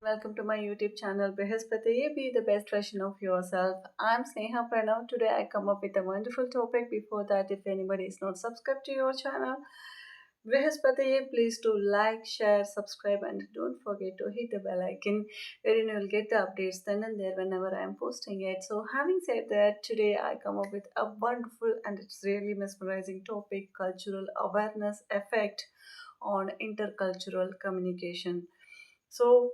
Welcome to my YouTube channel Brihaspataye. Be the best version of yourself. I'm Sneha Pranav. Today I come up with a wonderful topic. Before that, if anybody is not subscribed to your channel, Brihaspataye, please do like, share, subscribe, and don't forget to hit the bell icon wherein you will get the updates then and there whenever I am posting it. So, having said that, today I come up with a wonderful and it's really mesmerizing topic: cultural awareness effect on intercultural communication. So,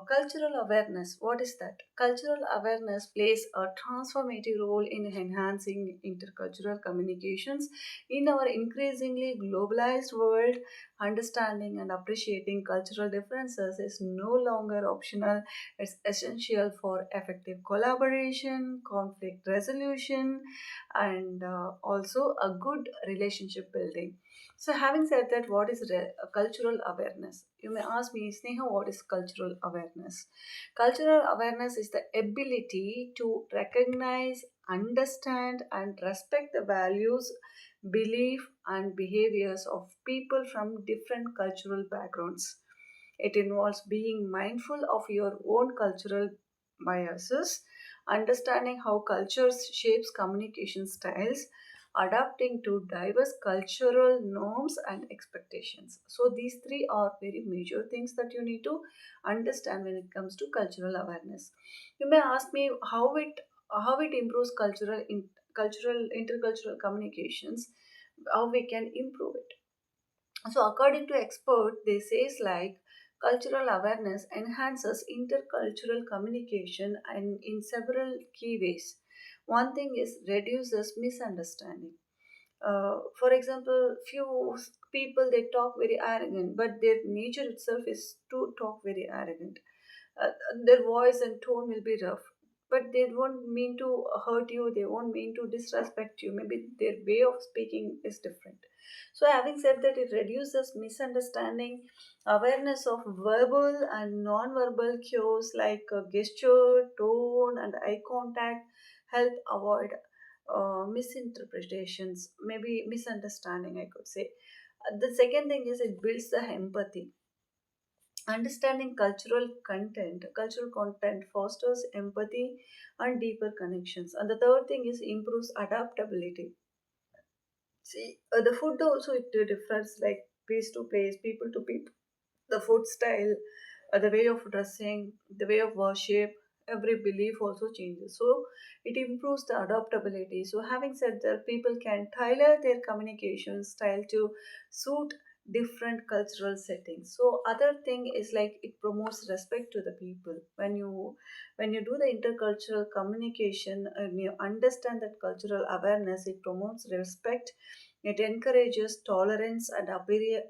cultural awareness, what is that? Cultural awareness plays a transformative role in enhancing intercultural communications in our increasingly globalized world. Understanding and appreciating cultural differences is no longer optional, it's essential for effective collaboration, conflict resolution, and also a good relationship building. So, having said that, what is cultural awareness? You may ask me, Sneha, what is cultural awareness? Cultural awareness is the ability to recognize, understand, and respect the values, belief, and behaviors of people from different cultural backgrounds. It involves being mindful of your own cultural biases, understanding how cultures shapes communication styles, adapting to diverse cultural norms and expectations. So these three are very major things that you need to understand when it comes to cultural awareness. You may ask me how it improves cultural intercultural communications, how we can improve it. So, according to expert, they says like cultural awareness enhances intercultural communication and in several key ways. One thing is reduces misunderstanding. For example, few people they talk very arrogant, but their nature itself is to talk very arrogant. uh, their voice and tone will be rough, but they won't mean to hurt you, they won't mean to disrespect you, maybe their way of speaking is different. So having said that, it reduces misunderstanding. Awareness of verbal and non-verbal cues like gesture, tone, and eye contact help avoid misinterpretations, maybe misunderstanding, I could say. The second thing is it builds the empathy. Understanding cultural content fosters empathy and deeper connections. And the third thing is improves adaptability. See, the food also it differs like place to place, people to people. The food style, the way of dressing, the way of worship, every belief also changes. So it improves the adaptability. So having said that, people can tailor their communication style to suit different cultural settings. So other thing is like it promotes respect to the people. When you do the intercultural communication and you understand that cultural awareness, it promotes respect. It encourages tolerance and appearances.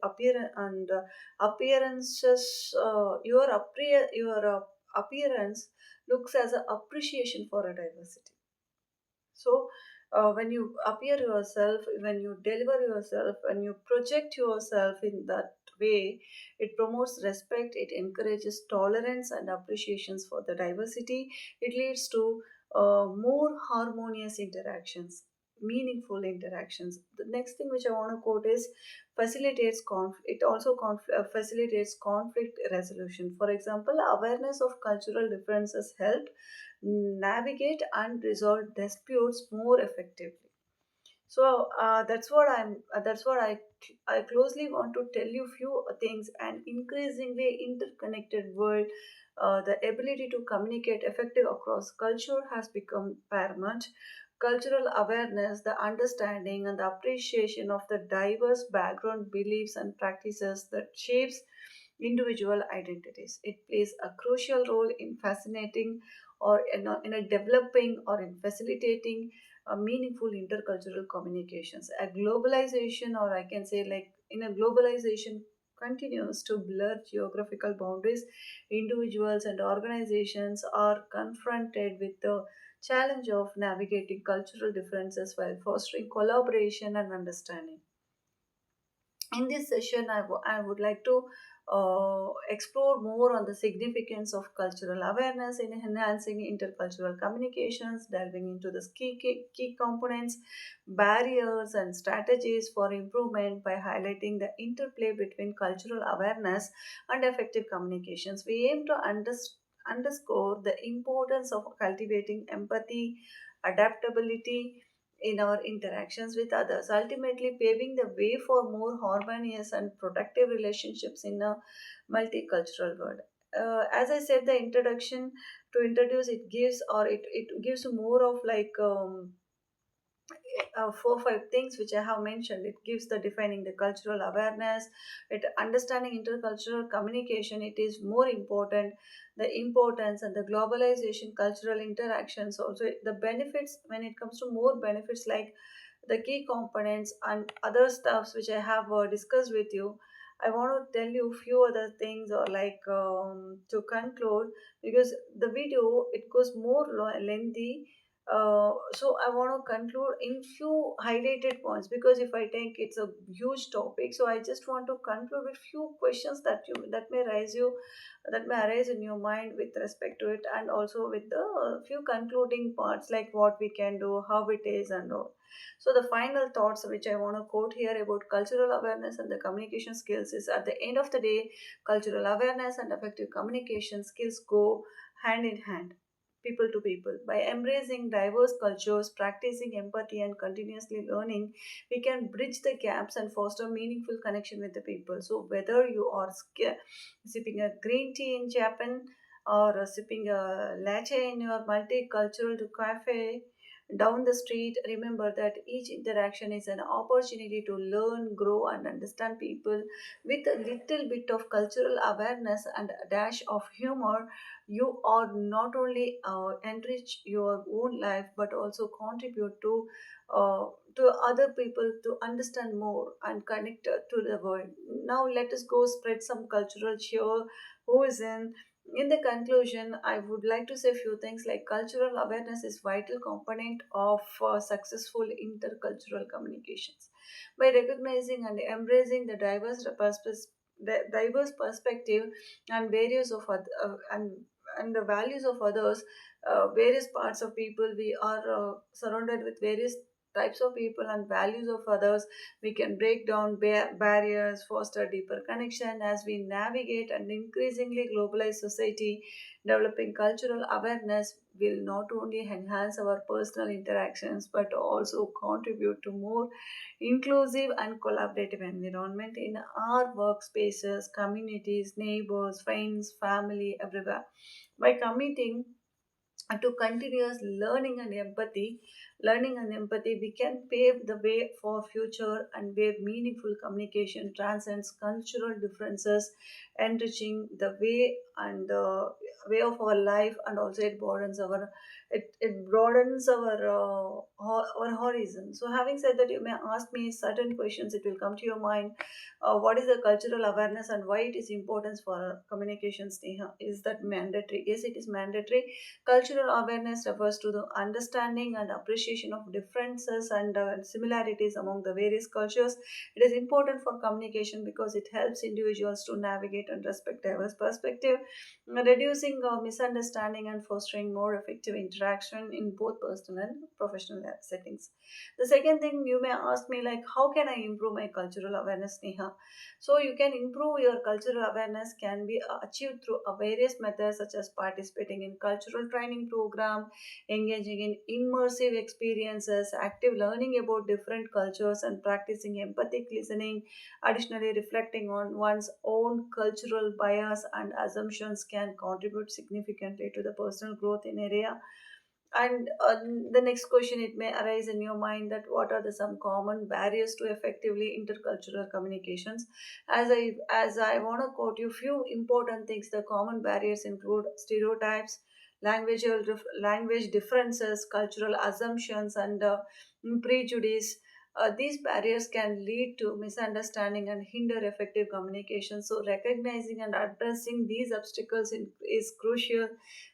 Your appearance looks as an appreciation for a diversity. So when you appear yourself, when you deliver yourself, when you project yourself in that way, it promotes respect, it encourages tolerance and appreciations for the diversity. It leads to more harmonious interactions, meaningful interactions. The next thing which I want to quote is it also facilitates conflict resolution. For example, awareness of cultural differences help navigate and resolve disputes more effectively. So that's what I closely want to tell you few things. An increasingly interconnected world, the ability to communicate effective across culture has become paramount. Cultural awareness, the understanding and the appreciation of the diverse background, beliefs and practices that shapes individual identities. It plays a crucial role in fascinating or in a developing or in facilitating meaningful intercultural communications. A globalization, or I can say, like in a globalization, continues to blur geographical boundaries. Individuals and organizations are confronted with the challenge of navigating cultural differences while fostering collaboration and understanding. In this session, I would like to explore more on the significance of cultural awareness in enhancing intercultural communications, delving into the key components, barriers, and strategies for improvement by highlighting the interplay between cultural awareness and effective communications. We aim to underscore the importance of cultivating empathy, adaptability in our interactions with others, ultimately paving the way for more harmonious and productive relationships in a multicultural world. As I said, the introduction to introduce it gives, or it gives more of like 4 5 things which I have mentioned. It gives the defining the cultural awareness, it understanding intercultural communication. It is more important, the importance and the globalization, cultural interactions. Also, the benefits when it comes to more benefits like the key components and other stuffs which I have discussed with you. I want to tell you few other things or like to conclude, because the video it goes more lengthy. So I want to conclude in few highlighted points, because if I think it's a huge topic, so I just want to conclude with few questions that may arise in your mind with respect to it, and also with the few concluding parts like what we can do, how it is, and all. So the final thoughts which I want to quote here about cultural awareness and the communication skills is, at the end of the day, cultural awareness and effective communication skills go hand in hand, people to people. By embracing diverse cultures, practicing empathy, and continuously learning, we can bridge the gaps and foster meaningful connection with the people. So whether you are sipping a green tea in Japan, or sipping a latte in your multicultural cafe down the street, remember that each interaction is an opportunity to learn, grow, and understand people. With a little bit of cultural awareness and a dash of humor, you are not only enrich your own life but also contribute uh, to other people to understand more and connect to the world. Now let us go spread some cultural cheer. Who is in the conclusion, I would like to say a few things like cultural awareness is vital component of successful intercultural communications. By recognizing and embracing the diverse perspective and various of and the values of others, various parts of people, we are surrounded with various types of people and values of others. We can break down barriers, foster deeper connection as we navigate an increasingly globalized society. Developing cultural awareness will not only enhance our personal interactions but also contribute to more inclusive and collaborative environment in our workspaces, communities, neighbors, friends, family, everywhere. By committing to continuous learning and empathy, we can pave the way for future and where meaningful communication transcends cultural differences, enriching the way and the way of our life, and also it broadens our horizon. So having said that, you may ask me certain questions, it will come to your mind. What is the cultural awareness and why it is important for communications, Neha? Is that mandatory? Yes, it is mandatory. Cultural awareness refers to the understanding and appreciation of differences and similarities among the various cultures. It is important for communication because it helps individuals to navigate and respect diverse perspective, reducing misunderstanding and fostering more effective interaction in both personal and professional settings. The second thing you may ask me, like, how can I improve my cultural awareness, Neha? So you can improve your cultural awareness can be achieved through various methods such as participating in cultural training program, engaging in immersive experiences, active learning about different cultures, and practicing empathic listening. Additionally, reflecting on one's own cultural bias and assumptions can contribute significantly to the personal growth in area. And the next question it may arise in your mind, that what are the some common barriers to effectively intercultural communications? As I want to quote you few important things. The common barriers include stereotypes, language differences, cultural assumptions, and prejudice. These barriers can lead to misunderstanding and hinder effective communication. So, recognizing and addressing these obstacles is crucial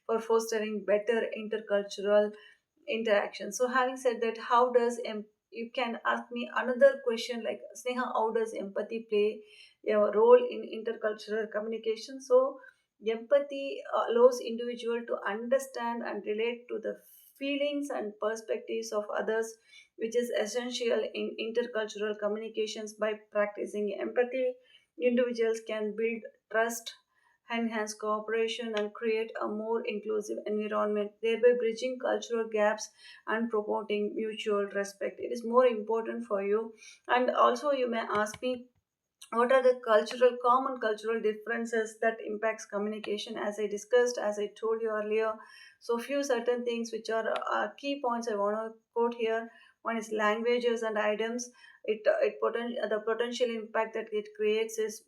for fostering better intercultural interaction. So, having said that, you can ask me another question like, Sneha, how does empathy play a role in intercultural communication. So empathy allows individual to understand and relate to the feelings and perspectives of others, which is essential in intercultural communications. By practicing empathy, individuals can build trust, enhance cooperation, and create a more inclusive environment, thereby bridging cultural gaps and promoting mutual respect. It is more important for you. And also, you may ask me, what are the common cultural differences that impacts communication? As I discussed, as I told you earlier, so few certain things which are key points I want to quote here. One is languages and items. The potential impact that it creates is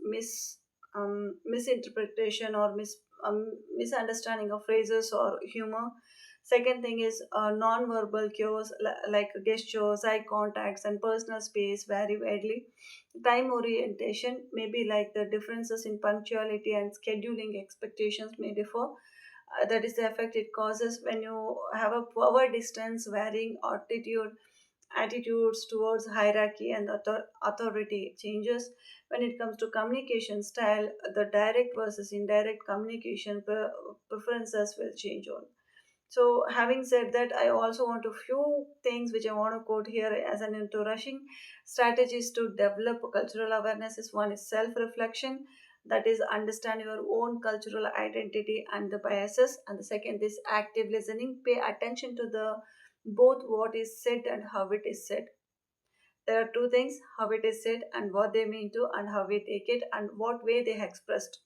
misinterpretation or misunderstanding of phrases or humor. Second thing is non-verbal cues like gestures, eye contacts, and personal space vary widely. Time orientation may be like the differences in punctuality and scheduling expectations may differ. That is the effect it causes when you have a power distance, varying altitude, attitudes towards hierarchy and authority changes. When it comes to communication style, the direct versus indirect communication preferences will change on. So, having said that, I also want a few things which I want to quote here as an introduction. Strategies to develop cultural awareness is one is self reflection, that is, understand your own cultural identity and the biases. And the second is active listening, pay attention to the both what is said and how it is said. There are two things: how it is said and what they mean to, and how we take it and what way they expressed.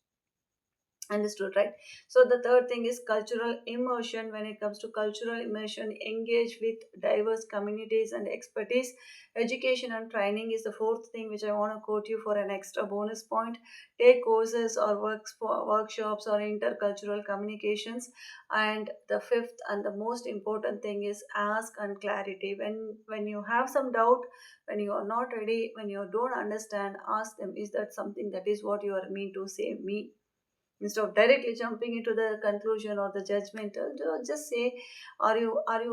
Understood, right? So the third thing is cultural immersion. When it comes to cultural immersion, engage with diverse communities and expertise. Education and training is the fourth thing which I want to quote you for an extra bonus point. Take courses or works for workshops or intercultural communications. And the fifth and the most important thing is ask and clarity. When you have some doubt, when you are not ready, when you don't understand, ask them, is that something that is what you are mean to say me? Instead of directly jumping into the conclusion or the judgmental, just say, are you are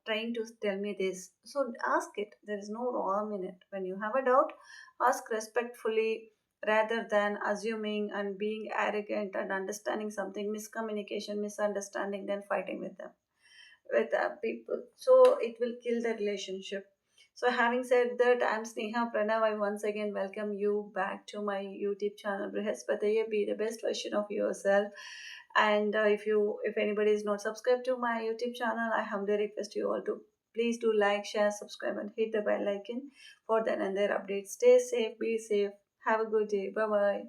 trying to tell me this? So ask it. There is no harm in it. When you have a doubt, ask respectfully rather than assuming and being arrogant and understanding something, miscommunication, misunderstanding, then fighting with them, with people. So it will kill the relationship. So having said that, I'm Sneha Pranav. I once again welcome you back to my YouTube channel, Brihaspataye. Be the best version of yourself. And if anybody is not subscribed to my YouTube channel, I humbly request you all to please do like, share, subscribe, and hit the bell icon for then and their updates. Stay safe, be safe. Have a good day. Bye bye.